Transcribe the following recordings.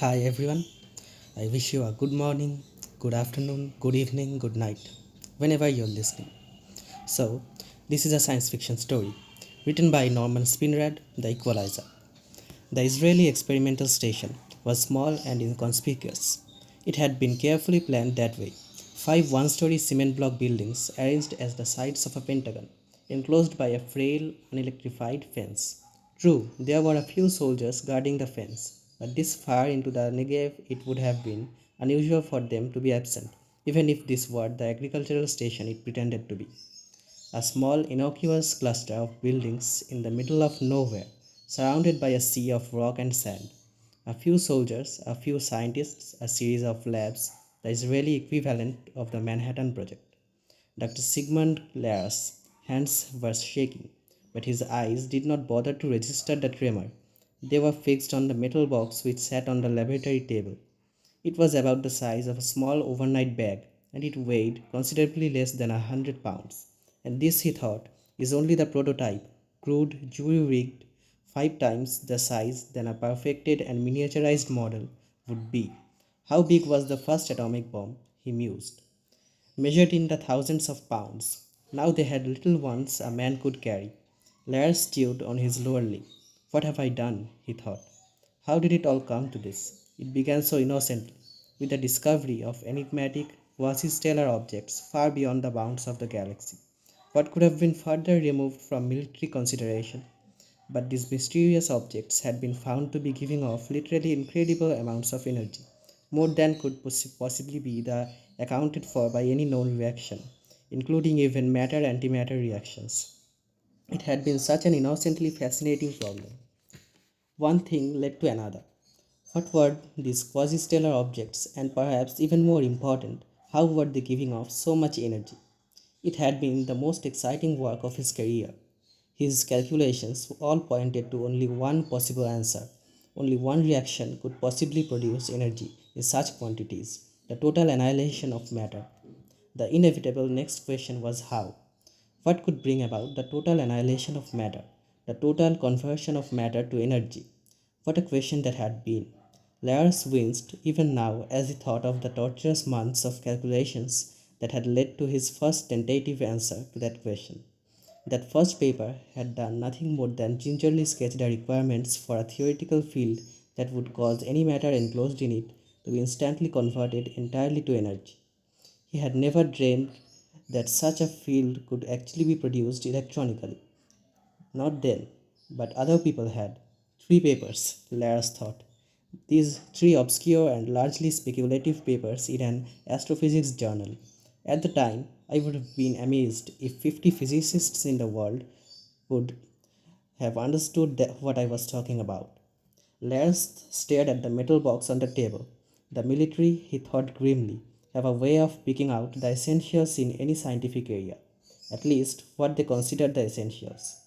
Hi everyone, I wish you a good morning, good afternoon, good evening, good night, whenever you're listening. So, this is a science fiction story written by Norman Spinrad, The Equalizer. The Israeli experimental station was small and inconspicuous. It had been carefully planned that way. Five one story cement block buildings arranged as the sides of a pentagon, enclosed by a frail, unelectrified fence. True, there were a few soldiers guarding the fence, but this far into the Negev it would have been unusual for them to be absent, even if this were the agricultural station it pretended to be. A small, innocuous cluster of buildings in the middle of nowhere, surrounded by a sea of rock and sand. A few soldiers, a few scientists, a series of labs, the Israeli equivalent of the Manhattan Project. Dr. Sigmund Laird's hands were shaking, but his eyes did not bother to register the tremor. They were fixed on the metal box which sat on the laboratory table. It was about the size of a small overnight bag, and it weighed considerably less than 100 pounds. And this, he thought, is only the prototype, crude, jury-rigged, 5 times the size than a perfected and miniaturized model would be. How big was the first atomic bomb? He mused. Measured in the thousands of pounds. Now they had little ones a man could carry. Laird stewed on his lower lip. What have I done? He thought. How did it all come to this? It began so innocently, with the discovery of enigmatic quasi-stellar objects far beyond the bounds of the galaxy. What could have been further removed from military consideration? But these mysterious objects had been found to be giving off literally incredible amounts of energy, more than could possibly be accounted for by any known reaction, including even matter-antimatter reactions. It had been such an innocently fascinating problem. One thing led to another. What were these quasi-stellar objects, and perhaps even more important, how were they giving off so much energy? It had been the most exciting work of his career. His calculations all pointed to only one possible answer. Only one reaction could possibly produce energy in such quantities: the total annihilation of matter. The inevitable next question was how. What could bring about the total annihilation of matter, the total conversion of matter to energy? What a question that had been! Lars winced even now as he thought of the torturous months of calculations that had led to his first tentative answer to that question. That first paper had done nothing more than gingerly sketch the requirements for a theoretical field that would cause any matter enclosed in it to be instantly converted entirely to energy. He had never dreamed that such a field could actually be produced electronically. Not then, but other people had. 3 papers, Lars thought. These 3 obscure and largely speculative papers in an astrophysics journal. At the time, I would have been amazed if 50 physicists in the world would have understood what I was talking about. Lars stared at the metal box on the table. The military, he thought grimly, have a way of picking out the essentials in any scientific area, at least what they consider the essentials.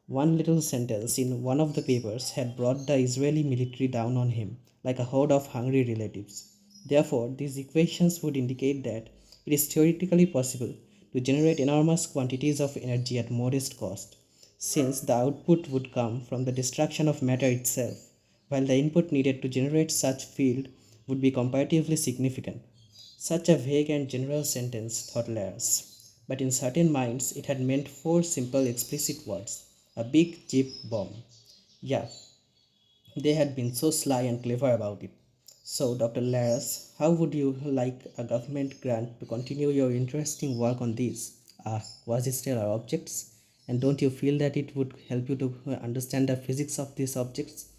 One little sentence in one of the papers had brought the Israeli military down on him like a horde of hungry relatives. Therefore, these equations would indicate that it is theoretically possible to generate enormous quantities of energy at modest cost, since the output would come from the destruction of matter itself, while the input needed to generate such field would be comparatively significant. Such a vague and general sentence, thought Lars, but in certain minds it had meant 4 simple explicit words: a big cheap bomb. Yeah, they had been so sly and clever about it. So, Dr. Laras, how would you like a government grant to continue your interesting work on these quasi-stellar objects? And don't you feel that it would help you to understand the physics of these objects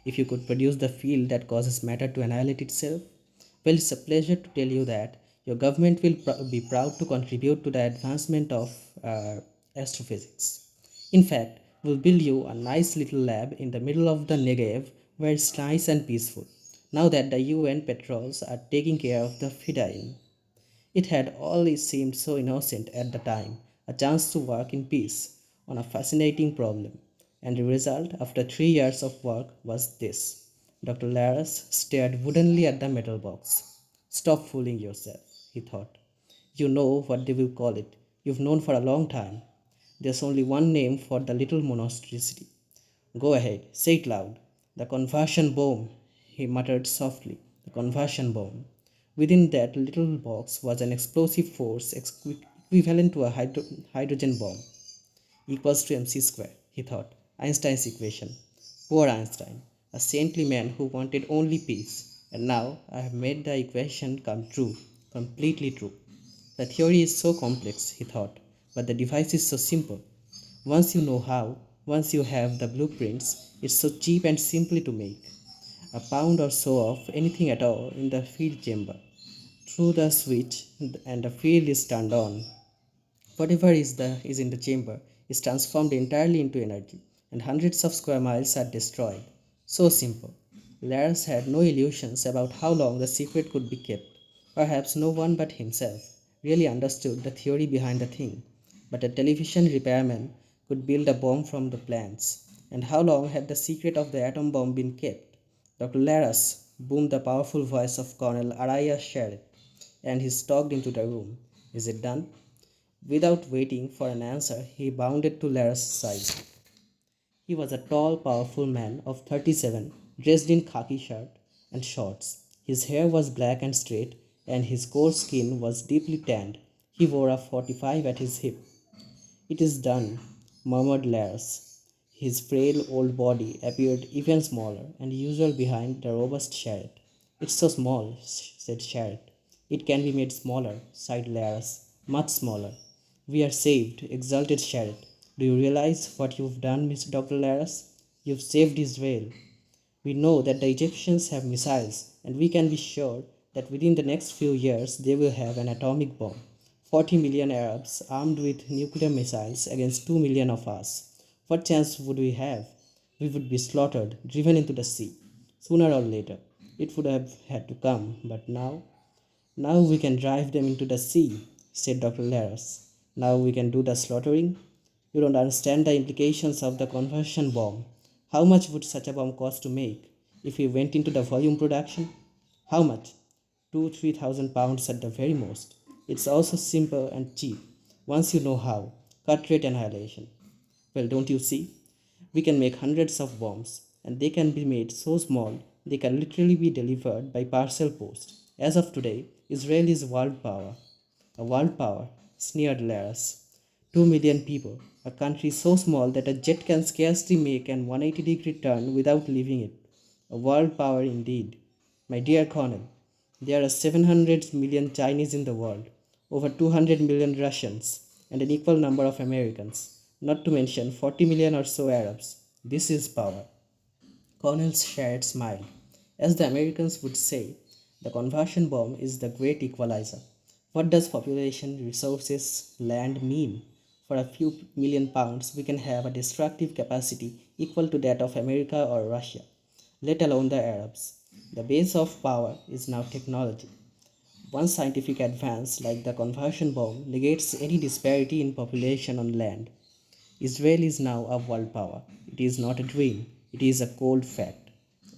if you could produce the field that causes matter to annihilate itself? Well, it's a pleasure to tell you that your government will be proud to contribute to the advancement of astrophysics. In fact, we'll build you a nice little lab in the middle of the Negev where it's nice and peaceful, now that the UN patrols are taking care of the Fedayeen. It had all seemed so innocent at the time, a chance to work in peace on a fascinating problem. And the result, after 3 years of work, was this. Dr. Laras stared woodenly at the metal box. Stop fooling yourself, he thought. You know what they will call it. You've known for a long time. There's only one name for the little monstrosity. Go ahead, say it loud. The conversion bomb. he muttered softly. The conversion bomb. Within that little box was an explosive force equivalent to a hydrogen bomb. Equals to mc square, he thought. Einstein's equation. Poor Einstein, a saintly man who wanted only peace. And now I have made the equation come true, completely true. The theory is so complex, he thought, but the device is so simple. Once you know how, once you have the blueprints, it's so cheap and simple to make. A pound or so of anything at all in the field chamber. Through the switch, and the field is turned on. Whatever is in the chamber is transformed entirely into energy, and hundreds of square miles are destroyed. So simple. Lars had no illusions about how long the secret could be kept. Perhaps no one but himself really understood the theory behind the thing. But a television repairman could build a bomb from the plans. And how long had the secret of the atom bomb been kept? Dr. Laras, boomed the powerful voice of Colonel Araya Sharret, and he stalked into the room. Is it done? Without waiting for an answer, he bounded to Lara's side. He was a tall, powerful man of 37, dressed in khaki shirt and shorts. His hair was black and straight, and his coarse skin was deeply tanned. He wore a 45 at his hip. It is done, murmured Lars. His frail old body appeared even smaller and usual behind the robust Sharret. It's so small, said Sharret. It can be made smaller, sighed Lars. Much smaller. We are saved, exulted Sharret. Do you realize what you've done, Mr. Dr. Laras? You've saved Israel. We know that the Egyptians have missiles, and we can be sure that within the next few years they will have an atomic bomb. 40 million Arabs armed with nuclear missiles against 2 million of us. What chance would we have? We would be slaughtered, driven into the sea. Sooner or later, it would have had to come, but now? Now we can drive them into the sea, said Dr. Laras. Now we can do the slaughtering. You don't understand the implications of the conversion bomb. How much would such a bomb cost to make if we went into the volume production? How much? 2,000-3,000 pounds at the very most. It's also simple and cheap, once you know how. Cut rate annihilation. Well, don't you see? We can make hundreds of bombs, and they can be made so small they can literally be delivered by parcel post. As of today, Israel is world power. A world power, sneered Laras. 2 million people, a country so small that a jet can scarcely make an 180-degree turn without leaving it. A world power indeed. My dear Colonel, there are 700 million Chinese in the world, over 200 million Russians, and an equal number of Americans, not to mention 40 million or so Arabs. This is power. Colonel Sharret smiled. As the Americans would say, the conversion bomb is the great equalizer. What does population, resources, land mean? For a few million pounds, we can have a destructive capacity equal to that of America or Russia, let alone the Arabs. The base of power is now technology. One scientific advance, like the conversion bomb, negates any disparity in population on land. Israel is now a world power. It is not a dream, it is a cold fact.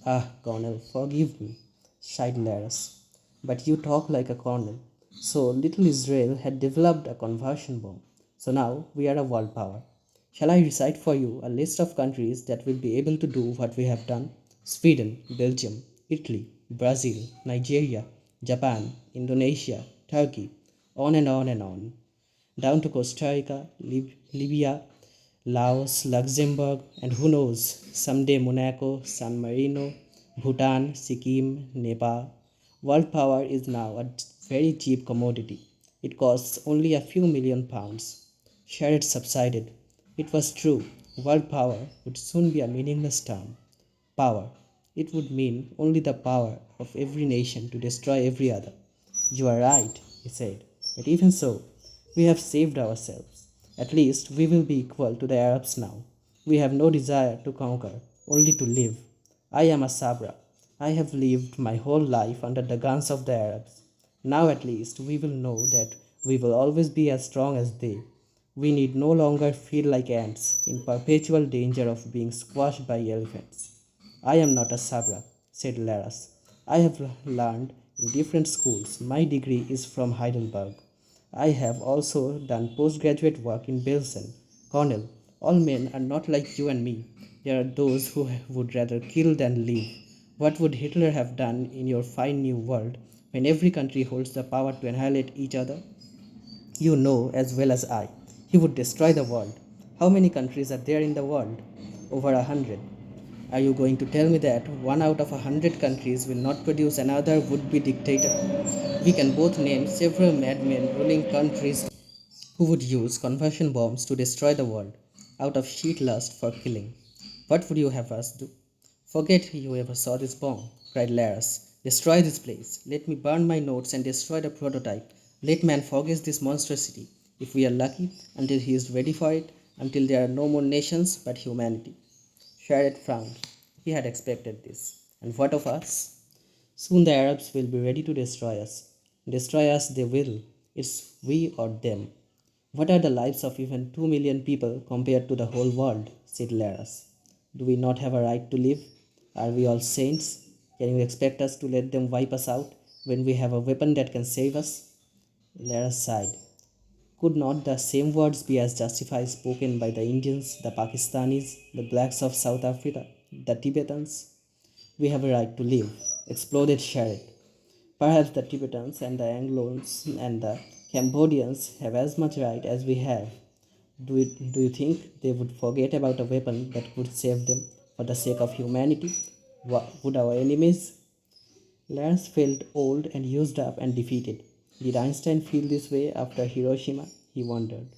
Ah, Colonel, forgive me, sighed Laras. But you talk like a colonel. So little Israel had developed a conversion bomb. So now we are a world power. Shall I recite for you a list of countries that will be able to do what we have done? Sweden, Belgium, Italy, Brazil, Nigeria, Japan, Indonesia, Turkey, on and on and on. Down to Costa Rica, Libya, Laos, Luxembourg, and who knows, someday Monaco, San Marino, Bhutan, Sikkim, Nepal. World power is now a very cheap commodity. It costs only a few million pounds. Sharret subsided. It was true. World power would soon be a meaningless term. Power. It would mean only the power of every nation to destroy every other. You are right, he said. But even so, we have saved ourselves. At least we will be equal to the Arabs now. We have no desire to conquer, only to live. I am a Sabra. I have lived my whole life under the guns of the Arabs. Now at least we will know that we will always be as strong as they. We need no longer feel like ants in perpetual danger of being squashed by elephants. I am not a Sabra, said Laras. I have learned in different schools. My degree is from Heidelberg. I have also done postgraduate work in Belsen. Colonel, all men are not like you and me. There are those who would rather kill than live. What would Hitler have done in your fine new world when every country holds the power to annihilate each other? You know as well as I. He would destroy the world. How many countries are there in the world? Over 100. Are you going to tell me that one out of 100 countries will not produce another would be dictator? We can both name several madmen ruling countries who would use conversion bombs to destroy the world out of sheer lust for killing. What would you have us do? Forget you ever saw this bomb, cried Laras. Destroy this place. Let me burn my notes and destroy the prototype. Let man forget this monstrosity, if we are lucky, until he is ready for it, until there are no more nations but humanity. Sharet frowned. He had expected this. And what of us? Soon the Arabs will be ready to destroy us. Destroy us they will. It's we or them. What are the lives of even 2 million people compared to the whole world? Said Laras. Do we not have a right to live? Are we all saints? Can you expect us to let them wipe us out when we have a weapon that can save us? Laras sighed. Could not the same words be as justified spoken by the Indians, the Pakistanis, the blacks of South Africa, the Tibetans? We have a right to live, exploded Sharet. Perhaps the Tibetans and the Anglos and the Cambodians have as much right as we have. Do you think they would forget about a weapon that could save them for the sake of humanity? Would our enemies? Lance felt old and used up and defeated. Did Einstein feel this way after Hiroshima? He wondered.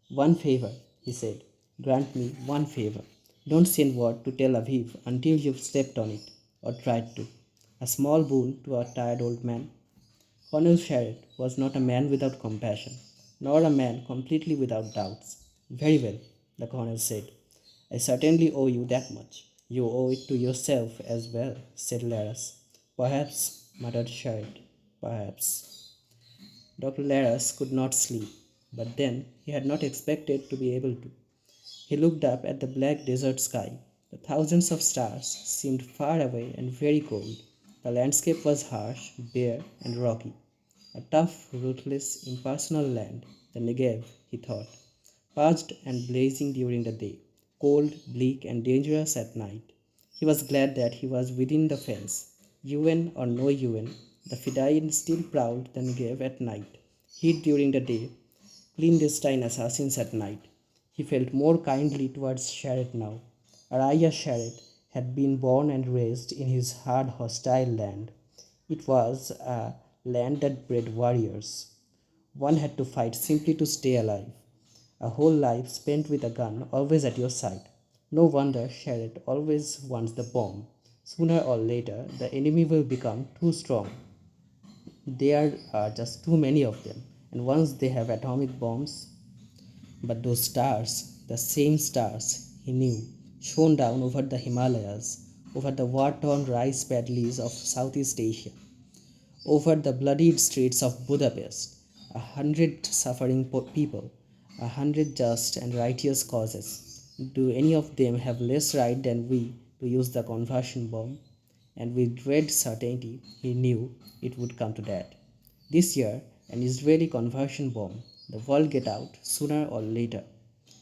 One favor, he said. Grant me one favor. Don't send word to Tel Aviv until you've stepped on it, or tried to. A small boon to a tired old man. Colonel Sharrett was not a man without compassion, nor a man completely without doubts. Very well, the colonel said. I certainly owe you that much. You owe it to yourself as well, said Laras. Perhaps, muttered Sharrett. Perhaps. Dr. Laras could not sleep, but then he had not expected to be able to. He looked up at the black desert sky. The thousands of stars seemed far away and very cold. The landscape was harsh, bare, and rocky. A tough, ruthless, impersonal land, the Negev, he thought, parched and blazing during the day, cold, bleak, and dangerous at night. He was glad that he was within the fence. UN or no UN, the Fedayeen still prowled the Negev at night, hid during the day, clandestine assassins at night. He felt more kindly towards Sharet now. Araya Sharet had been born and raised in his hard, hostile land. It was a land that bred warriors. One had to fight simply to stay alive. A whole life spent with a gun always at your side. No wonder Sharet always wants the bomb. Sooner or later, the enemy will become too strong. There are just too many of them, and once they have atomic bombs, but those stars, the same stars he knew, shone down over the Himalayas, over the war-torn rice paddies of Southeast Asia, over the bloodied streets of Budapest. 100 suffering people, 100 just and righteous causes. Do any of them have less right than we to use the conversion bomb? And with dread certainty, he knew it would come to that. This year, an Israeli conversion bomb, the world get out sooner or later.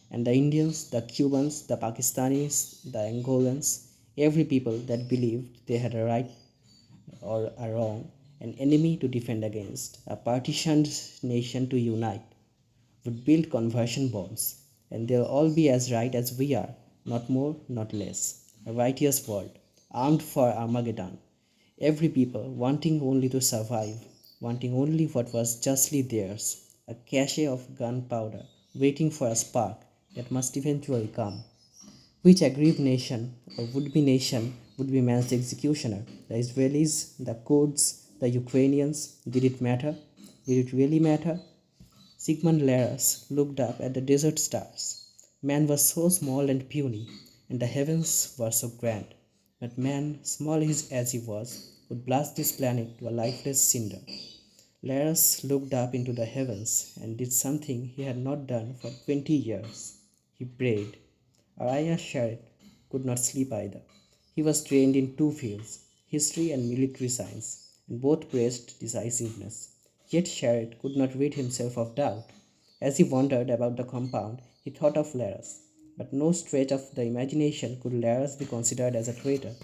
And the Indians, the Cubans, the Pakistanis, the Angolans, every people that believed they had a right or a wrong, an enemy to defend against, a partitioned nation to unite, would build conversion bombs, and they'll all be as right as we are, not more, not less. A righteous world, armed for Armageddon. Every people wanting only to survive, wanting only what was justly theirs, a cache of gunpowder, waiting for a spark that must eventually come. Which aggrieved nation or would be nation would be man's executioner? The Israelis, the Kurds, the Ukrainians? Did it matter? Did it really matter? Sigmund Laras looked up at the desert stars. Man was so small and puny, and the heavens were so grand. But man, small as he was, would blast this planet to a lifeless cinder. Laras looked up into the heavens and did something he had not done for 20 years. He prayed. Araya Sharet could not sleep either. He was trained in two fields, history and military science, and both praised decisiveness. Yet Sharet could not rid himself of doubt. As he wandered about the compound, he thought of Laras, but no stretch of the imagination could Laras be considered as a traitor.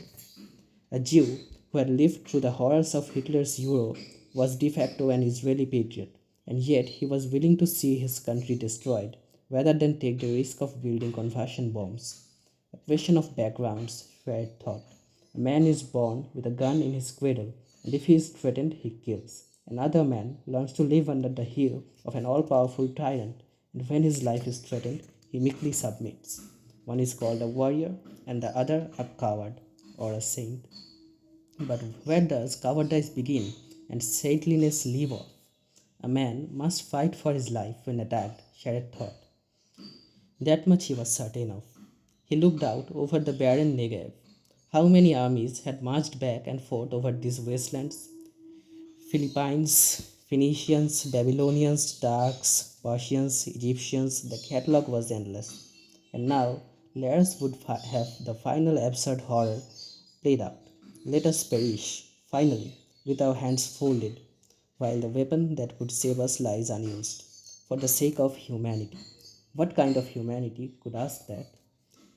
A Jew who had lived through the horrors of Hitler's Euro was de facto an Israeli patriot, and yet he was willing to see his country destroyed rather than take the risk of building conversion bombs. A question of backgrounds, Schwartz thought. A man is born with a gun in his cradle, and if he is threatened, he kills. Another man learns to live under the heel of an all powerful tyrant, and when his life is threatened, he meekly submits. One is called a warrior, and the other a coward or a saint. But where does cowardice begin and saintliness leave off? A man must fight for his life when attacked, Sharad thought. That much he was certain of. He looked out over the barren Negev. How many armies had marched back and forth over these wastelands? Philippines, Phoenicians, Babylonians, Turks, Persians, Egyptians, the catalogue was endless. And now, Lares would have the final absurd horror played out. Let us perish, finally, with our hands folded, while the weapon that could save us lies unused, for the sake of humanity. What kind of humanity could ask that?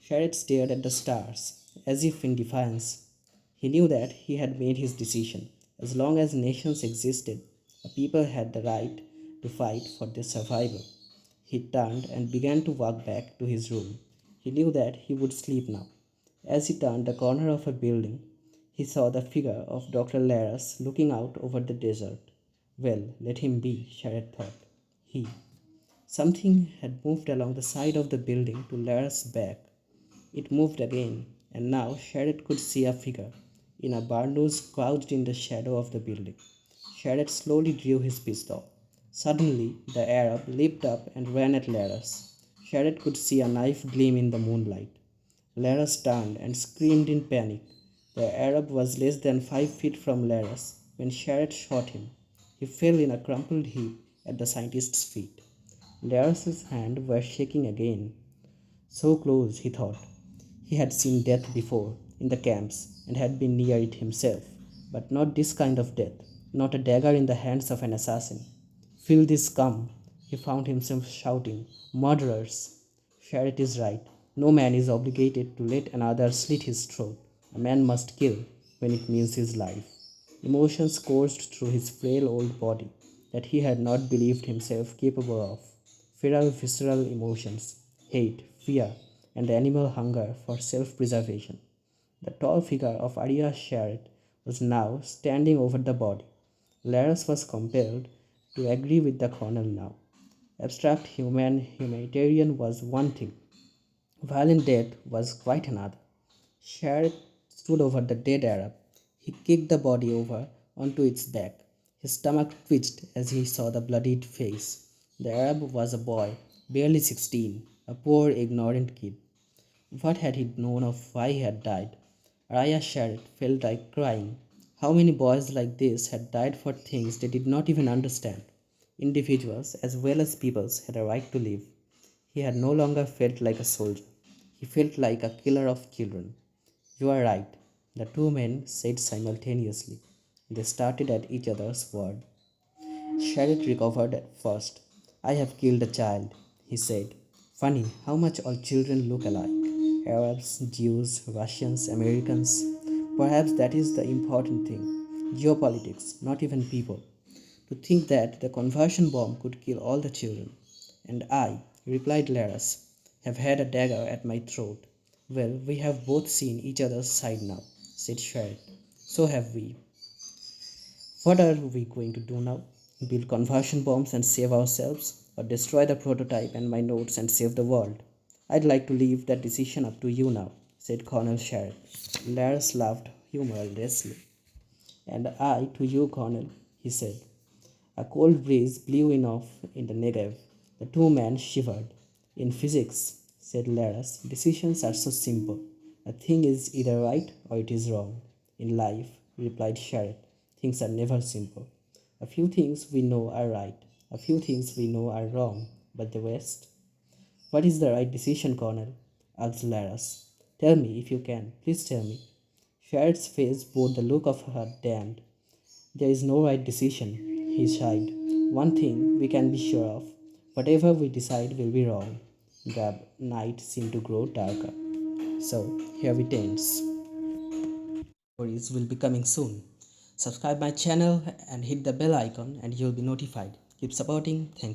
Sharad stared at the stars, as if in defiance. He knew that he had made his decision. As long as nations existed, a people had the right to fight for their survival. He turned and began to walk back to his room. He knew that he would sleep now. As he turned the corner of a building, he saw the figure of Dr. Laras looking out over the desert. Well, let him be, Sharad thought. He. Something had moved along the side of the building to Lara's back. It moved again, and now Sharad could see a figure in a barndoos crouched in the shadow of the building. Sharad slowly drew his pistol. Suddenly, the Arab leaped up and ran at Laras. Sharad could see a knife gleam in the moonlight. Laras turned and screamed in panic. The Arab was less than 5 feet from Laras when Sharad shot him. He fell in a crumpled heap at the scientist's feet. Laras's hands were shaking again. So close, he thought. He had seen death before, in the camps, and had been near it himself. But not this kind of death, not a dagger in the hands of an assassin. Feel this scum, he found himself shouting. Murderers! Sharad is right. No man is obligated to let another slit his throat. A man must kill when it means his life. Emotions coursed through his frail old body that he had not believed himself capable of. Feral visceral emotions, hate, fear, and the animal hunger for self-preservation. The tall figure of Arya Sharad was now standing over the body. Laras was compelled to agree with the colonel now. Abstract humanitarian was one thing. Violent death was quite another. Sharad stood over the dead Arab. He kicked the body over onto its back. His stomach twitched as he saw the bloodied face. The Arab was a boy, barely 16, a poor, ignorant kid. What had he known of why he had died? Raya Sharad felt like crying. How many boys like this had died for things they did not even understand? Individuals as well as peoples had a right to live. He had no longer felt like a soldier. He felt like a killer of children. You are right, the two men said simultaneously. They started at each other's word. Sharad recovered at first. I have killed a child, he said. Funny how much all children look alike. Arabs, Jews, Russians, Americans. Perhaps that is the important thing. Geopolitics, not even people. To think that the conversion bomb could kill all the children. And I, replied Laras, have had a dagger at my throat. Well, we have both seen each other's side now, said Sharad. So have we. What are we going to do now? Build conversion bombs and save ourselves? Or destroy the prototype and my notes and save the world? I'd like to leave that decision up to you now, said Colonel Sharad. Laras laughed humorously. And I to you, Colonel, he said. A cold breeze blew in off in the Negev. The two men shivered. In physics, said Laras, decisions are so simple. A thing is either right or it is wrong. In life, replied Sharad, things are never simple. A few things we know are right, a few things we know are wrong, but the rest? What is the right decision, Colonel? Asked Laras. Tell me if you can. Please tell me. Sharad's face bore the look of her damned. There is no right decision, he sighed. One thing we can be sure of. Whatever we decide will be wrong. The night seemed to grow darker. So, here it ends. stories will be coming soon. Subscribe my channel and hit the bell icon and you'll be notified. Keep supporting. Thank you.